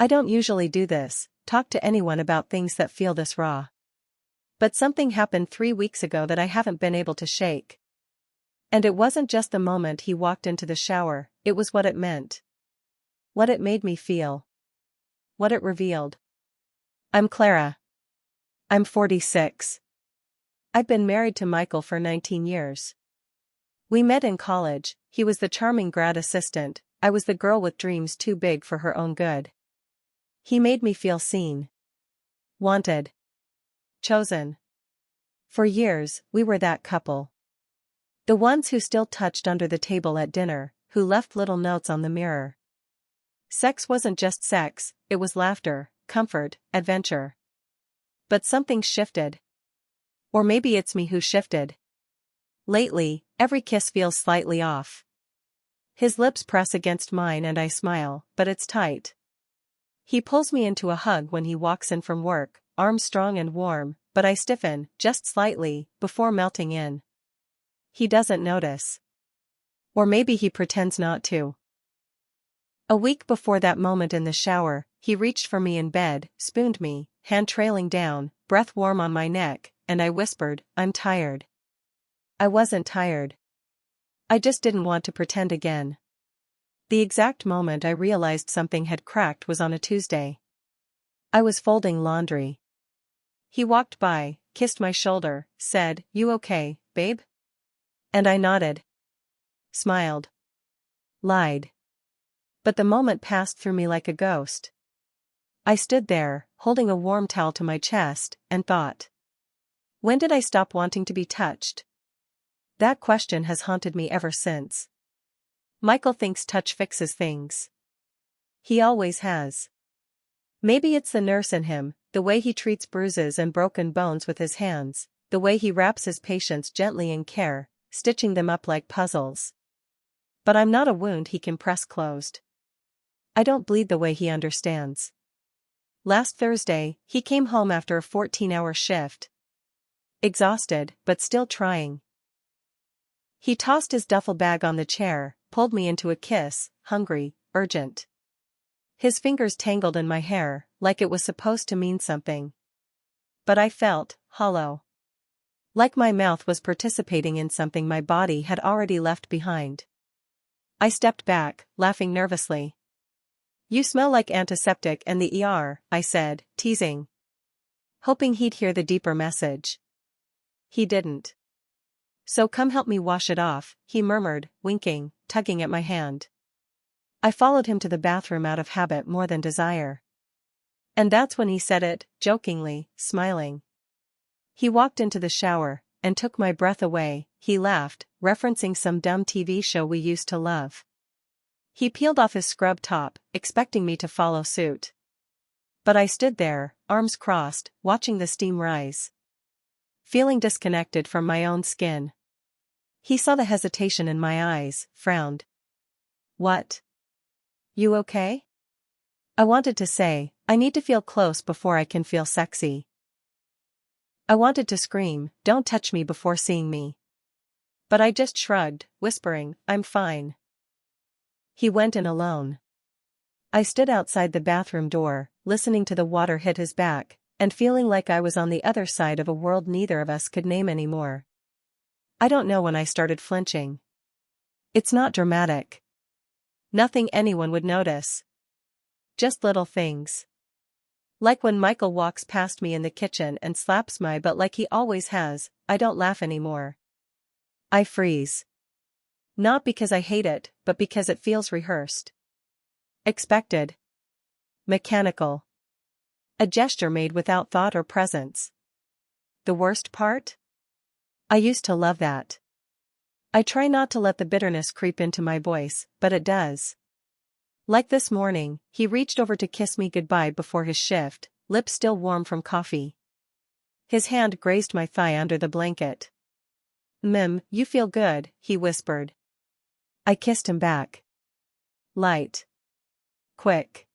I don't usually do this, talk to anyone about things that feel this raw. But something happened 3 weeks ago that I haven't been able to shake. And it wasn't just the moment he walked into the shower, it was what it meant. What it made me feel. What it revealed. I'm Clara. I'm 46. I've been married to Michael for 19 years. We met in college, he was the charming grad assistant, I was the girl with dreams too big for her own good. He made me feel seen. Wanted. Chosen. For years, we were that couple. The ones who still touched under the table at dinner, who left little notes on the mirror. Sex wasn't just sex, it was laughter, comfort, adventure. But something shifted. Or maybe it's me who shifted. Lately, every kiss feels slightly off. His lips press against mine and I smile, but it's tight. He pulls me into a hug when he walks in from work, arms strong and warm, but I stiffen, just slightly, before melting in. He doesn't notice. Or maybe he pretends not to. A week before that moment in the shower, he reached for me in bed, spooned me, hand trailing down, breath warm on my neck, and I whispered, "I'm tired." I wasn't tired. I just didn't want to pretend again. The exact moment I realized something had cracked was on a Tuesday. I was folding laundry. He walked by, kissed my shoulder, said, "You okay, babe?" And I nodded. Smiled. Lied. But the moment passed through me like a ghost. I stood there, holding a warm towel to my chest, and thought. When did I stop wanting to be touched? That question has haunted me ever since. Michael thinks touch fixes things. He always has. Maybe it's the nurse in him, the way he treats bruises and broken bones with his hands, the way he wraps his patients gently in care, stitching them up like puzzles. But I'm not a wound he can press closed. I don't bleed the way he understands. Last Thursday, he came home after a 14-hour shift. Exhausted, but still trying. He tossed his duffel bag on the chair, pulled me into a kiss, hungry, urgent. His fingers tangled in my hair, like it was supposed to mean something. But I felt hollow. Like my mouth was participating in something my body had already left behind. I stepped back, laughing nervously. "You smell like antiseptic and the ER," I said, teasing. Hoping he'd hear the deeper message. He didn't. "So come help me wash it off," he murmured, winking, tugging at my hand. I followed him to the bathroom out of habit more than desire. And that's when he said it, jokingly, smiling. He walked into the shower, and took my breath away. He laughed, referencing some dumb TV show we used to love. He peeled off his scrub top, expecting me to follow suit. But I stood there, arms crossed, watching the steam rise. Feeling disconnected from my own skin. He saw the hesitation in my eyes, frowned. "What? You okay?" I wanted to say, "I need to feel close before I can feel sexy." I wanted to scream, "Don't touch me before seeing me." But I just shrugged, whispering, "I'm fine." He went in alone. I stood outside the bathroom door, listening to the water hit his back, and feeling like I was on the other side of a world neither of us could name anymore. I don't know when I started flinching. It's not dramatic. Nothing anyone would notice. Just little things. Like when Michael walks past me in the kitchen and slaps my butt like he always has, I don't laugh anymore. I freeze. Not because I hate it, but because it feels rehearsed. Expected. Mechanical. A gesture made without thought or presence. The worst part? I used to love that. I try not to let the bitterness creep into my voice, but it does. Like this morning, he reached over to kiss me goodbye before his shift, lips still warm from coffee. His hand grazed my thigh under the blanket. You feel good," he whispered. I kissed him back. Light. Quick.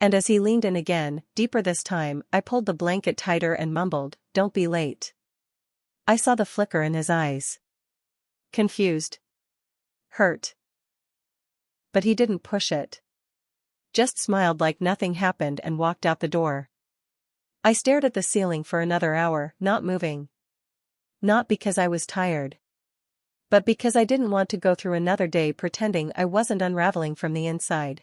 And as he leaned in again, deeper this time, I pulled the blanket tighter and mumbled, "Don't be late." I saw the flicker in his eyes. Confused. Hurt. But he didn't push it. just smiled like nothing happened and walked out the door. I stared at the ceiling for another hour, not moving. Not because I was tired, but because I didn't want to go through another day pretending I wasn't unraveling from the inside.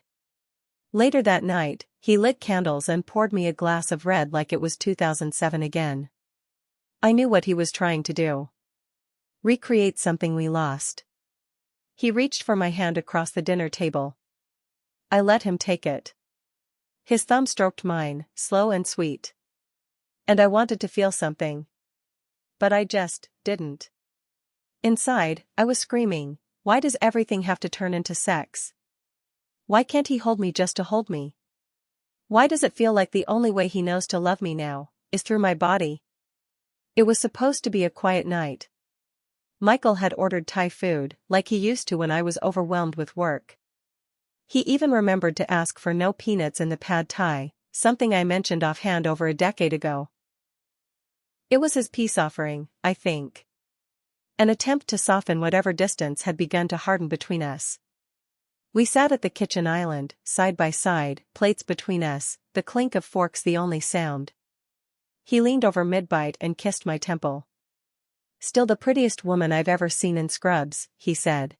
Later that night, he lit candles and poured me a glass of red like it was 2007 again. I knew what he was trying to do. Recreate something we lost. He reached for my hand across the dinner table. I let him take it. His thumb stroked mine, slow and sweet. And I wanted to feel something. But I just didn't. Inside, I was screaming, why does everything have to turn into sex? Why can't he hold me just to hold me? Why does it feel like the only way he knows to love me now is through my body? It was supposed to be a quiet night. Michael had ordered Thai food, like he used to when I was overwhelmed with work. He even remembered to ask for no peanuts in the pad Thai, something I mentioned offhand over a decade ago. It was his peace offering, I think. An attempt to soften whatever distance had begun to harden between us. We sat at the kitchen island, side by side, plates between us, the clink of forks the only sound. He leaned over mid-bite and kissed my temple. Still the prettiest woman I've ever seen in scrubs, he said.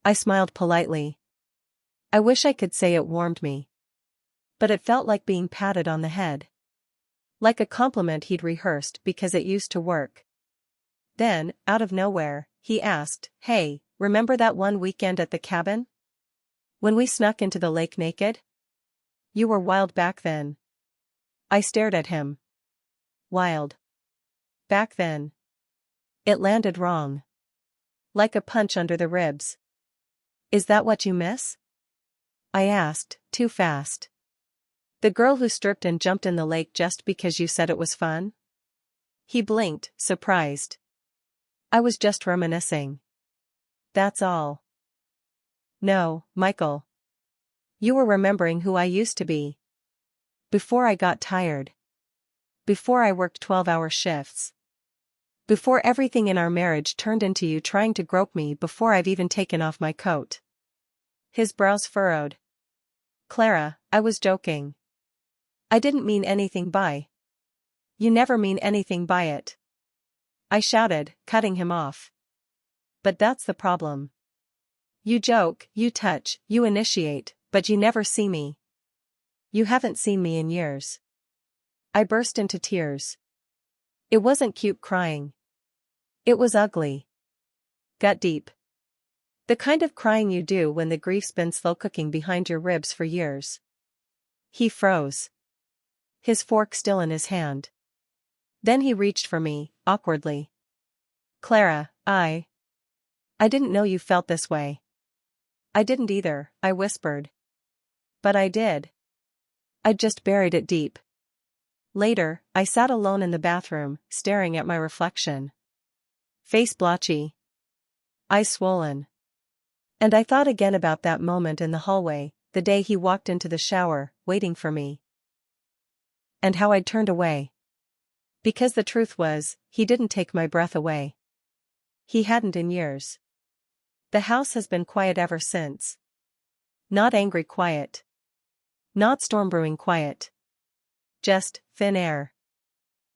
I smiled politely. I wish I could say it warmed me. But it felt like being patted on the head. Like a compliment he'd rehearsed because it used to work. Then, out of nowhere, he asked, hey, remember that one weekend at the cabin? When we snuck into the lake naked? You were wild back then. I stared at him. Wild. Back then. It landed wrong. Like a punch under the ribs. Is that what you miss? I asked, too fast. The girl who stripped and jumped in the lake just because you said it was fun? He blinked, surprised. I was just reminiscing. That's all. No, Michael. You were remembering who I used to be. Before I got tired. Before I worked 12-hour shifts. Before everything in our marriage turned into you trying to grope me before I've even taken off my coat. His brows furrowed. Clara, I was joking. I didn't mean anything by. You never mean anything by it. I shouted, cutting him off. But that's the problem. You joke, you touch, you initiate, but you never see me. You haven't seen me in years. I burst into tears. It wasn't cute crying. It was ugly. Gut deep. The kind of crying you do when the grief's been slow cooking behind your ribs for years. He froze. His fork still in his hand. Then he reached for me, awkwardly. Clara, I didn't know you felt this way. I didn't either, I whispered. But I did. I just buried it deep. Later, I sat alone in the bathroom, staring at my reflection. Face blotchy. Eyes swollen. And I thought again about that moment in the hallway, the day he walked into the shower, waiting for me. And how I'd turned away. Because the truth was, he didn't take my breath away. He hadn't in years. The house has been quiet ever since. Not angry quiet. Not storm brewing quiet. Just thin air.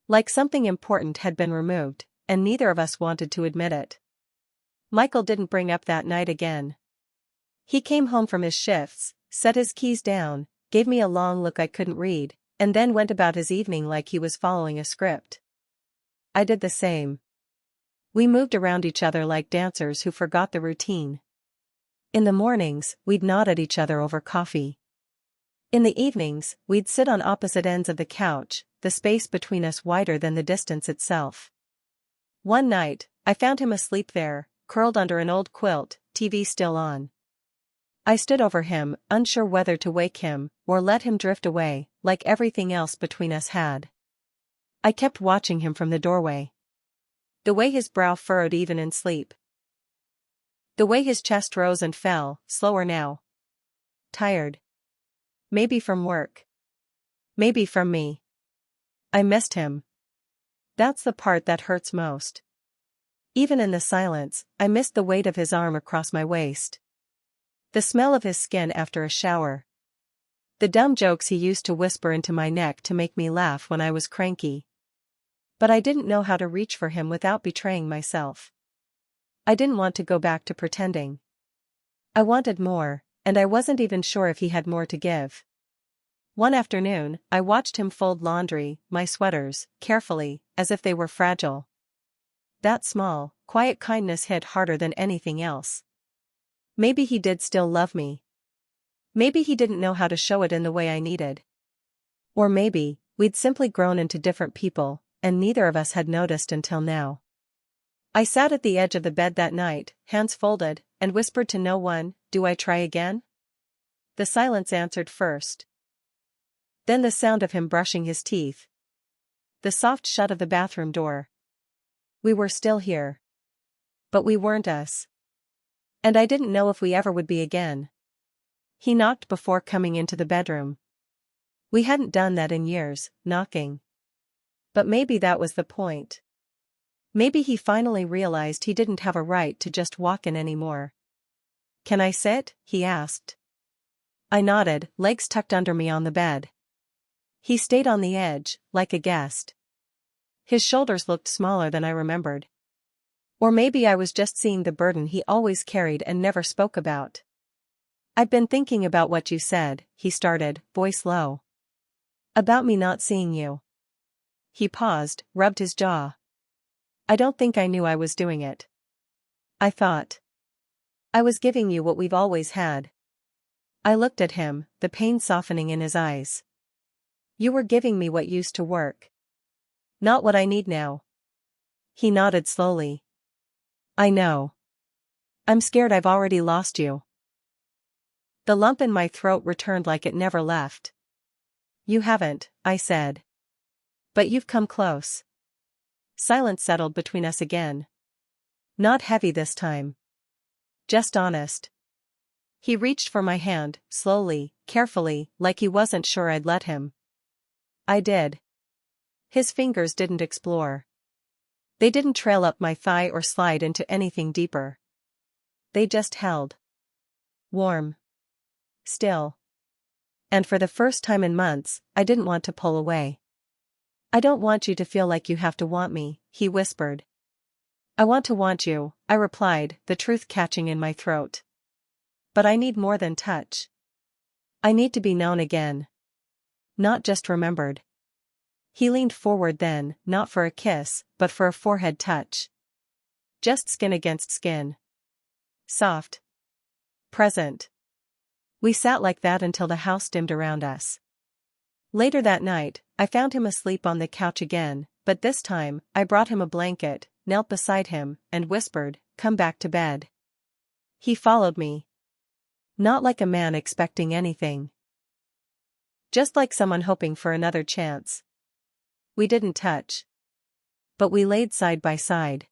Like something important had been removed, and neither of us wanted to admit it. Michael didn't bring up that night again. He came home from his shifts, set his keys down, gave me a long look I couldn't read, and then went about his evening like he was following a script. I did the same. We moved around each other like dancers who forgot the routine. In the mornings, we'd nod at each other over coffee. In the evenings, we'd sit on opposite ends of the couch, the space between us wider than the distance itself. One night, I found him asleep there, curled under an old quilt, TV still on. I stood over him, unsure whether to wake him, or let him drift away, like everything else between us had. I kept watching him from the doorway. The way his brow furrowed even in sleep. The way his chest rose and fell, slower now. Tired. Maybe from work. Maybe from me. I missed him. That's the part that hurts most. Even in the silence, I missed the weight of his arm across my waist. The smell of his skin after a shower. The dumb jokes he used to whisper into my neck to make me laugh when I was cranky. But I didn't know how to reach for him without betraying myself. I didn't want to go back to pretending. I wanted more, and I wasn't even sure if he had more to give. One afternoon, I watched him fold laundry, my sweaters, carefully, as if they were fragile. That small, quiet kindness hit harder than anything else. Maybe he did still love me. Maybe he didn't know how to show it in the way I needed. Or maybe, we'd simply grown into different people, and neither of us had noticed until now. I sat at the edge of the bed that night, hands folded, and whispered to no one, "Do I try again?" The silence answered first. Then the sound of him brushing his teeth. The soft shut of the bathroom door. We were still here. But we weren't us. And I didn't know if we ever would be again. He knocked before coming into the bedroom. We hadn't done that in years, knocking. But maybe that was the point. Maybe he finally realized he didn't have a right to just walk in anymore. "Can I sit?" he asked. I nodded, legs tucked under me on the bed. He stayed on the edge, like a guest. His shoulders looked smaller than I remembered. Or maybe I was just seeing the burden he always carried and never spoke about. "I've been thinking about what you said," he started, voice low. "About me not seeing you." He paused, rubbed his jaw. "I don't think I knew I was doing it. I thought I was giving you what we've always had." I looked at him, the pain softening in his eyes. "You were giving me what used to work. Not what I need now." He nodded slowly. "I know. I'm scared I've already lost you." The lump in my throat returned like it never left. "You haven't," I said. "But you've come close." Silence settled between us again. Not heavy this time. Just honest. He reached for my hand, slowly, carefully, like he wasn't sure I'd let him. I did. His fingers didn't explore. They didn't trail up my thigh or slide into anything deeper. They just held. Warm. Still. And for the first time in months, I didn't want to pull away. "I don't want you to feel like you have to want me," he whispered. "I want to want you," I replied, the truth catching in my throat. "But I need more than touch. I need to be known again. Not just remembered." He leaned forward then, not for a kiss, but for a forehead touch. Just skin against skin. Soft. Present. We sat like that until the house dimmed around us. Later that night, I found him asleep on the couch again, but this time, I brought him a blanket, knelt beside him, and whispered, "Come back to bed." He followed me. Not like a man expecting anything. Just like someone hoping for another chance. We didn't touch. But we laid side by side.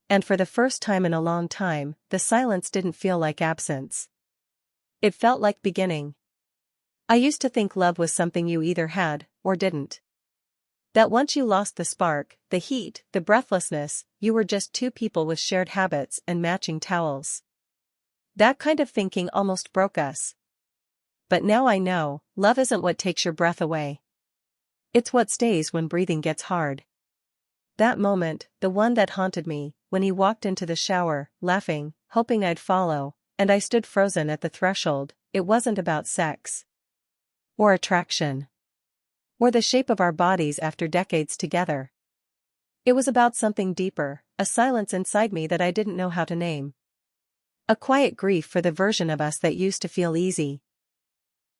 And for the first time in a long time, the silence didn't feel like absence. It felt like beginning. I used to think love was something you either had, or didn't. That once you lost the spark, the heat, the breathlessness, you were just two people with shared habits and matching towels. That kind of thinking almost broke us. But now I know, love isn't what takes your breath away. It's what stays when breathing gets hard. That moment, the one that haunted me, when he walked into the shower, laughing, hoping I'd follow, and I stood frozen at the threshold, it wasn't about sex. Or attraction. Or the shape of our bodies after decades together. It was about something deeper, a silence inside me that I didn't know how to name. A quiet grief for the version of us that used to feel easy.